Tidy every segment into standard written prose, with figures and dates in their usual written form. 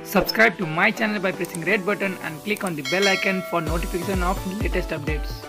Subscribe to my channel by pressing red button and click on the bell icon for notification of latest updates.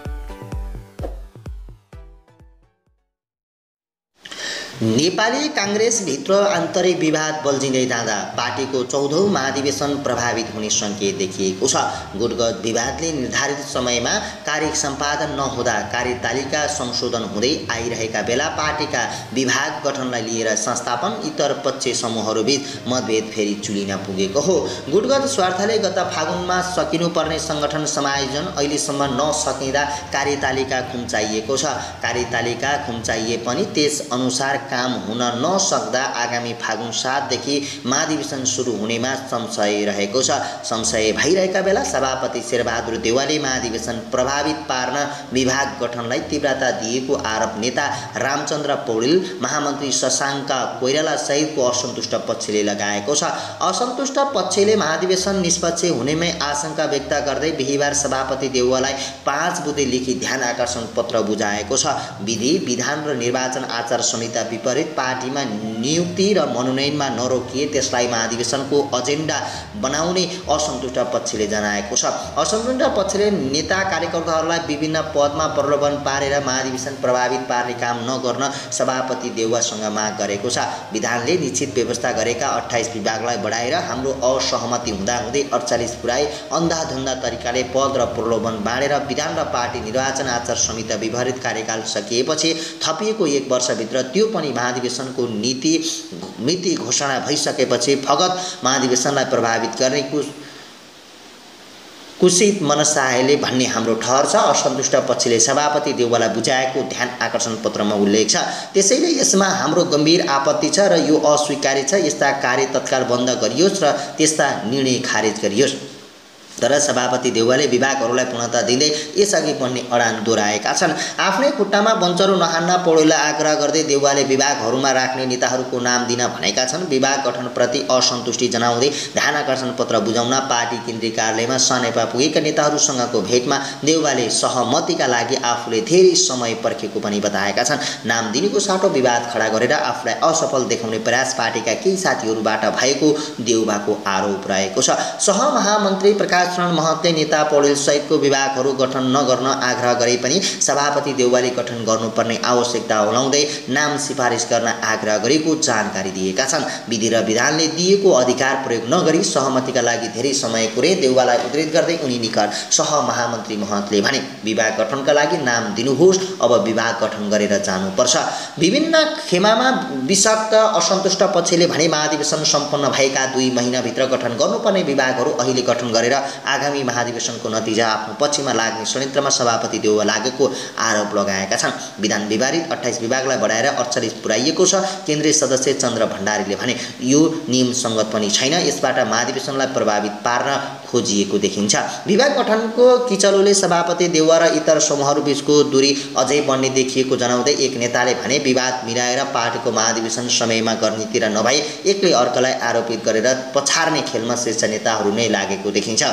Nepali कांग्रेसभित्र आन्तरिक विवाद बल्झिँदै जाँदा पार्टीको 14औं महाधिवेशन प्रभावित हुने सङ्केत देखिएको छ। गुटगत विवादले निर्धारित समयमा कार्य सम्पादन नहुँदा कार्यतालिका संशोधन हुँदै आइरहेका बेला पार्टीका विभाग गठनलाई लिएर संस्थापन इतर पक्ष समूहहरूबीच मतभेद फेरि चुलिन पुगेको हो। गुटगत स्वार्थले गत फागुनमा सकिनुपर्ने संगठन समायोजन अहिलेसम्म नसकिँदा कार्यतालिका खुम्चाइएको छ। कार्यतालिका खुम्चाइए पनि त्यस अनुसार काम हुन नसक्दा आगामी फागुन 7 देखि महाधिवेशन सुरु हुनेमा संशय रहेको छ। संशय भइरहेका बेला सभापति शेरबहादुर देउवाले महाधिवेशन प्रभावित पार्न विभाग गठनलाई तीव्रता दिएको आरोप नेता रामचन्द्र पौडेल, महामन्त्री शशाङ्क कोइराला सहितको असन्तुष्ट पक्षले लगाएको छ। असन्तुष्ट पक्षले महाधिवेशन निष्पक्ष हुनेमै आशंका व्यक्त गर्दै बिहीबार सभापति देउवालाई 5 बुँदे लिखित ध्यान आकर्षण पत्र बुझाएको छ। विधि, विधान र निर्वाचन आचार संहिता विपरीत पार्टीमा नियुक्ति र मनोनयनमा नरोकिए त्यसलाई महाधिवेशनको एजेन्डा बनाउने असन्तुष्ट पक्षले जनाएको छ। असन्तुष्ट पक्षले नेता कार्यकर्ताहरूलाई विभिन्न पदमा प्रलोभन पारेर महाधिवेशन प्रभावित पार्ने काम नगर्न सभापति देउवासँग माग गरेको छ। विधानले निश्चित व्यवस्था गरेका 28 विभागलाई बढाएर हाम्रो असहमति हुँदाहुँदै 48 पुर्याई अन्धाधुन्दा तरिकाले पद र प्रलोभन बाँडेर विधान र पार्टी निर्वाचन आचार संहिता विपरीत कार्यकाल सकिएपछि थपिएको 1 वर्षभित्र त्यो पनि महाधिवेशनको मिति घोषणा भइसकेपछि फगत महाधिवेशनलाई प्रभावित गर्ने कुसित मनसायले भन्ने हाम्रो ठहर छ। असन्तुष्ट पक्षले सभापति देउवालाई बुझाएको ध्यान आकर्षण पत्रमा उल्लेख छ। त्यसैले यसमा हाम्रो गम्भीर आपत्ति छ र यो अस्वीकार्य छ। यस्ता कार्य तत्काल बन्द गरियोस् र त्यस्ता निर्णय खारेज गरियोस्। तर सभापति देउवाले विभागहरूलाई पूर्णता दिँदै यसअघि बढ्ने अडान दोहोऱ्याएका छन्। आफ्नै खुट्टामा बन्चरो नहान्न पौडेललाई आग्रह गर्दै देउवाले विभागहरूमा राख्ने नेताहरूको नाम दिन भनेका छन्। विभाग गठनप्रति असन्तुष्टि जनाउँदै ध्यान आकर्षण पत्र बुझाउन पार्टी केन्द्रीय कार्यालयमा सनेपा पुगेका नेताहरूसँगको भेटमा देउवाले सहमतिका लागि आफूले धेरै समय पर्खेको पनि बताएका छन्। नाम दिनेको साटो विवाद खडा गरेर आफूलाई असफल देखाउने प्रयास पार्टीका केही साथीहरूबाट भएको देउवाको आरोप रहेको छ। सहमहामन्त्री प्रकाश शरण महतले नेता पौडेल सहितको विभागहरू गठन नगर्न आग्रह गरे पनि सभापति देउवाले गठन गर्नुपर्ने आवश्यकता ओलाउँदै नाम सिफारिस गर्न आग्रह गरेको जानकारी दिएका छन्। विधि र विधानले दिएको अधिकार प्रयोग नगरी सहमतिका लागि धेरै समय कुरे देउवालाई उद्धृत गर्दै उनी निकट सहमहामन्त्री महतले भने, विभाग गठनका लागि नाम दिनुहोस्, अब विभाग गठन गरेर जानुपर्छ। विभिन्न खेमामा विषक्त असन्तुष्ट पक्षले भने महाधिवेशन सम्पन्न भएका 2 महिनाभित्र गठन गर्नुपर्ने विभागहरू अहिले गठन गरेर आगामी महाधिवेशनको नतिजा आफ्नो पक्षमा लाग्ने षड्यन्त्रमा सभापति देउवा लागेको आरोप लगाएका छन्। विधान विवादित 28 विभागलाई बढाएर 48 पुर्याइएको छ। केन्द्रीय सदस्य चन्द्र भण्डारीले भने यो नियम सङ्गत पनि छैन, यसबाट महाधिवेशनलाई प्रभावित पार्न खोजिएको देखिन्छ। विभाग गठनको किचलोले सभापति देउवा र इतर समूहहरूबीचको दूरी अझै बढ्ने देखिएको जनाउँदै एक नेताले भने, विवाद मिलाएर पार्टीको महाधिवेशन समयमा गर्नेतिर नभई एकले अर्कालाई आरोपित गरेर पछार्ने खेलमा शीर्ष नेताहरू नै लागेको देखिन्छ।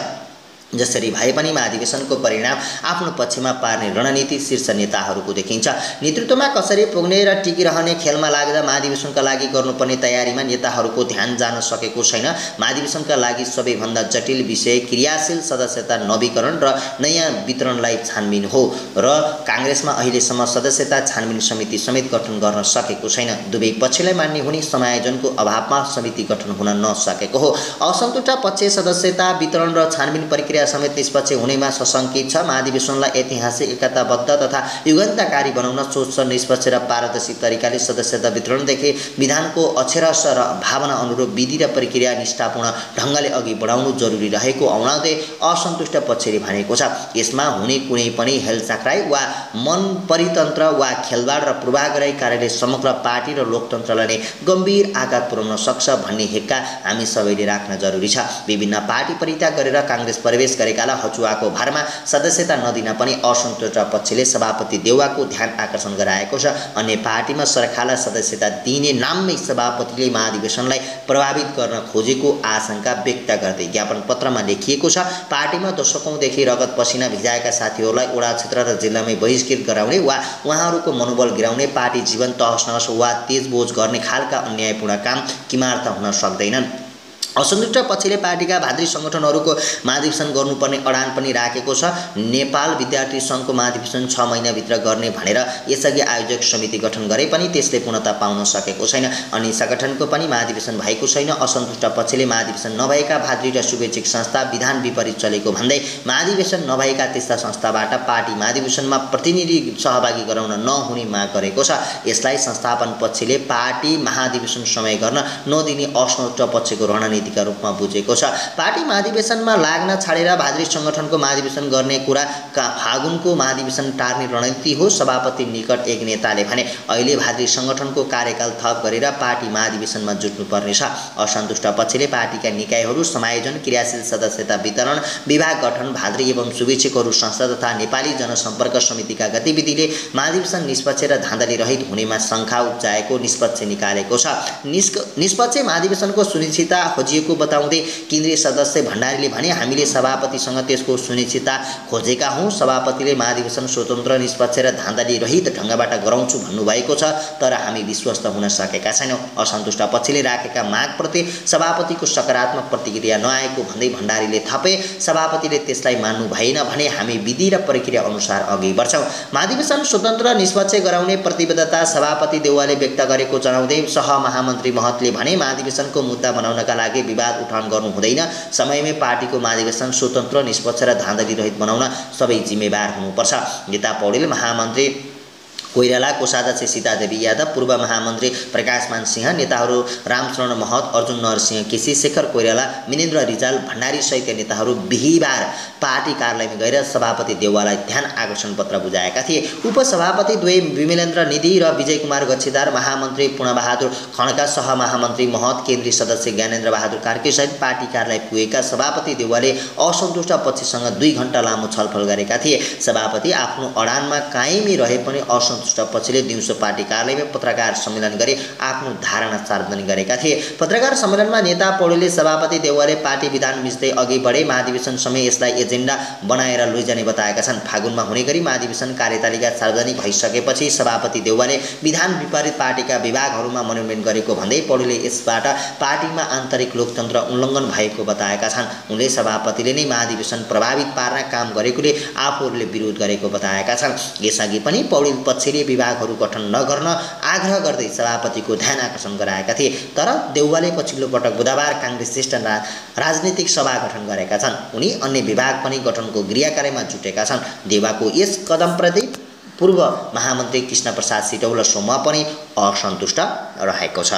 जसरी भए पनि महाधिवेशनको परिणाम आफ्नो पक्षमा पार्ने रणनीति शीर्ष नेताहरूको देखिन्छ। नेतृत्वमा कसरी पुग्ने र टिकिरहने खेलमा लाग्दा महाधिवेशनका लागि गर्नुपर्ने तयारीमा नेताहरूको ध्यान जान सकेको छैन। महाधिवेशनका लागि सबैभन्दा जटिल विषय क्रियाशील सदस्यता नवीकरण र नयाँ वितरणलाई छानबिन हो र काङ्ग्रेसमा अहिलेसम्म सदस्यता छानबिन समिति समेत गठन गर्न सकेको छैन। दुवै पक्षलाई मान्ने हुने समायोजनको अभावमा समिति गठन हुन नसकेको हो। असन्तुष्ट पक्ष सदस्यता वितरण र छानबिन प्रक्रिया समेत निष्पक्ष हुनेमा सशङ्कित छ। महाधिवेशनलाई ऐतिहासिक एकताबद्ध तथा युगान्तकारी बनाउन सोच निष्पक्ष र पारदर्शी तरिकाले सदस्यता वितरणदेखि विधानको अक्षरश र भावना अनुरूप विधि र प्रक्रिया निष्ठापूर्ण ढङ्गले अघि बढाउनु जरुरी रहेको औलाउँदै असन्तुष्ट पक्षले भनेको छ। यसमा हुने कुनै पनि हेलचाक्राई वा मन परितन्त्र वा खेलवाड र पूर्वाग्रही कार्यले समग्र पार्टी र लोकतन्त्रलाई नै गम्भीर आघात पुर्याउन सक्छ भन्ने हेक्का हामी सबैले राख्न जरुरी छ। विभिन्न पार्टी परित्याग गरेर काङ्ग्रेस प्रवेश गरेकालाई हचुवाको भरमा सदस्यता नदिन पनि असन्तुष्ट पक्षले सभापति देउवाको ध्यान आकर्षण गराएको छ। अन्य पार्टीमा सरकारलाई सदस्यता दिने नाममै सभापतिले महाधिवेशनलाई प्रभावित गर्न खोजेको आशंका व्यक्त गर्दै ज्ञापन पत्रमा लेखिएको छ। पार्टीमा दशकौंदेखि रगत पसिना भिजाएका साथीहरूलाई वडा क्षेत्र र जिल्लामै बहिष्कृत गराउने वा उहाँहरूको मनोबल गिराउने, पार्टी जीवन तहस नहस वा तेजबोज गर्ने खालका अन्यायपूर्ण काम किमार्थ हुन सक्दैनन्। असन्तुष्ट पक्षले पार्टीका भातृ सङ्गठनहरूको महाधिवेशन गर्नुपर्ने अडान पनि राखेको छ। नेपाल विद्यार्थी सङ्घको महाधिवेशन 6 महिनाभित्र गर्ने भनेर यसअघि आयोजक समिति गठन गरे पनि त्यसले पूर्णता पाउन सकेको छैन। अनि सङ्गठनको पनि महाधिवेशन भएको छैन। असन्तुष्ट पक्षले महाधिवेशन नभएका भातृ र शुभेच्छुक संस्था विधान विपरीत चलेको भन्दै महाधिवेशन नभएका त्यस्ता संस्थाबाट पार्टी महाधिवेशनमा प्रतिनिधि सहभागी गराउन नहुने माग गरेको छ। यसलाई संस्थापन पक्षले पार्टी महाधिवेशन समय गर्न नदिने असन्तुष्ट पक्षको रणनीति का रूपमा बुझेको छ। पार्टी महाधिवेशनमा लाग्न छाडेर भातृ सङ्गठनको महाधिवेशन गर्ने कुरा फागुनको महाधिवेशन टार्ने रणनीति हो। सभापति निकट एक नेताले भने अहिले भातृ सङ्गठनको कार्यकाल थप गरेर पार्टी महाधिवेशनमा जुट्नुपर्नेछ। असन्तुष्ट पक्षले पार्टीका निकायहरू समायोजन, क्रियाशील सदस्यता वितरण, विभाग गठन, भातृ एवं शुभेच्छुकहरू संस्था तथा नेपाली जनसम्पर्क समितिका गतिविधिले महाधिवेशन निष्पक्ष र धाँधली रहित हुनेमा शङ्का उब्जाएको निष्पक्ष निकालेको छ। निष्पक्ष महाधिवेशनको सुनिश्चितता को बताउँदै केन्द्रीय सदस्य भण्डारीले भने हामीले सभापतिसँग त्यसको सुनिश्चितता खोजेका हौं। सभापतिले महाधिवेशन स्वतन्त्र, निष्पक्ष र धाँधली रहित ढङ्गबाट गराउँछु भन्नुभएको छ, तर हामी विश्वस्त हुन सकेका छैनौं। असन्तुष्ट पक्षले राखेका मागप्रति सभापतिको सकारात्मक प्रतिक्रिया नआएको भन्दै भण्डारीले थपे सभापतिले त्यसलाई मान्नु भएन भने हामी विधि र प्रक्रिया अनुसार अघि बढ्छौं। महाधिवेशन स्वतन्त्र निष्पक्ष गराउने प्रतिबद्धता सभापति देउवाले व्यक्त गरेको जनाउँदै सहमहामन्त्री महतले भने महाधिवेशनको मुद्दा बनाउनका लागि विवाद उठान गर्नु हुँदैन। समयमै पार्टीको महाधिवेशन स्वतन्त्र, निष्पक्ष र धाँधली रहित बनाउन सबै जिम्मेवार हुनुपर्छ। नेता पौडेल, महामन्त्री कोइराला, कोषाध्यक्ष सीतादेवी यादव, पूर्व महामन्त्री प्रकाशमान सिंह, नेताहरू रामचरण महत, अर्जुन नरसिंह केसी, शेखर कोइराला, मिनेन्द्र रिजाल, भण्डारी सहित नेताहरू बिहिबार पार्टी कार्यालयमा गएर सभापति देउवालाई ध्यान आकर्षण पत्र बुझाएका थिए। उपसभापति द्वय विमलेन्द्र निधि र विजय कुमार गच्छीदार, महामन्त्री पूर्णबहादुर खड्का, सहमहामन्त्री महत, केन्द्रीय सदस्य ज्ञानेन्द्र बहादुर कार्की सहित पार्टी कार्यालय पुगेका सभापति देउवाले असन्तुष्ट पक्षसँग 2 घण्टा लामो छलफल गरेका थिए। सभापति आफ्नो अडानमा कायमी रहे पनि असन्तुष्ट पक्षले दिउँसो पार्टी कार्यालयमा पत्रकार सम्मेलन गरी आफ्नो धारणा सार्वजनिक गरेका थिए। पत्रकार सम्मेलनमा नेता पौडेलले सभापति देउवाले पार्टी विधान मिच्दै अघि बढे महाधिवेशन समय यसलाई एजेन्डा बनाएर लैजाने बताएका छन्। फागुनमा हुने गरी महाधिवेशन कार्यतालिका सार्वजनिक भइसकेपछि सभापति देउवाले विधान विपरीत पार्टीका विभागहरूमा मनोनयन गरेको भन्दै पौडेलले यसबाट पार्टीमा आन्तरिक लोकतन्त्र उल्लङ्घन भएको बताएका छन्। उनले सभापतिले नै महाधिवेशन प्रभावित पार्न काम गरेकोले आफूहरूले विरोध गरेको बताएका छन्। यसअघि पनि पौडेल पक्षले विभागहरू गठन नगर्न आग्रह गर्दै सभापतिको ध्यान आकर्षण गराएका थिए। तर देउवाले पछिल्लो पटक बुधबार काङ्ग्रेस श्रेष्ठ राजनीतिक सभा गठन गरेका छन्। उनी अन्य विभाग पनि गठनको गृहकार्यमा जुटेका छन्। देउवाको यस कदमप्रति पूर्व महामन्त्री कृष्ण प्रसाद सिटौल समूह पनि असन्तुष्ट रहेको छ।